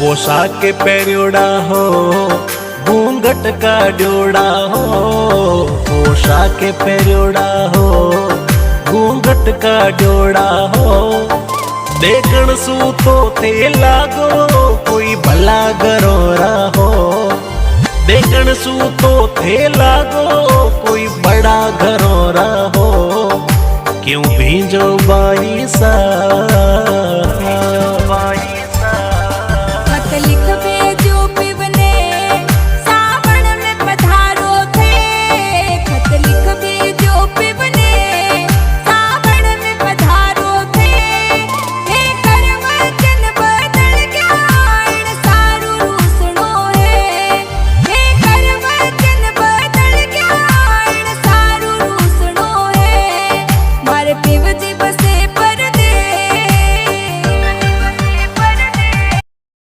पोशाक के पेरियोड़ा हो घूंघट का ड्योड़ा हो, पोशाक के पेरियोड़ा हो घूंघट का ड्योड़ा हो। देखण सू तो थे लागो कोई भला गरोरा हो, देखण सू तो थे लागो कोई बड़ा घरोरा हो। क्यों भींजो बाई सा